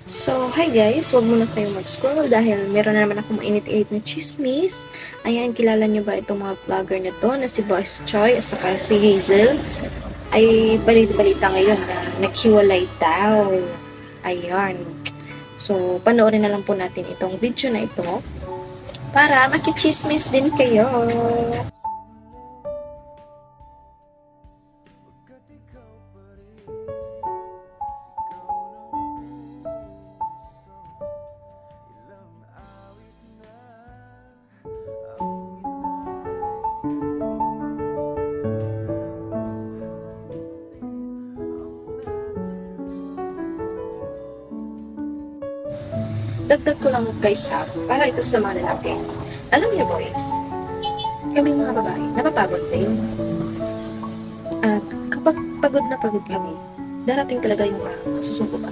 So, hi guys! Huwag muna kayong mag-scroll dahil meron na naman akong mainit-init na chismis. Ayan, kilala niyo ba itong mga vlogger na to na si Boss Choi at saka si Hazel? Ay balita ngayon na naghiwalay daw. Ayan. So, panoorin na lang po natin itong video na ito para makichismis din kayo. Dagdag ko lang guys ha, para ito sa mga lalaki. Alam niyo boys, kami mga babae, napapagod din. At kapag pagod na pagod kami, darating talaga yung araw na susuko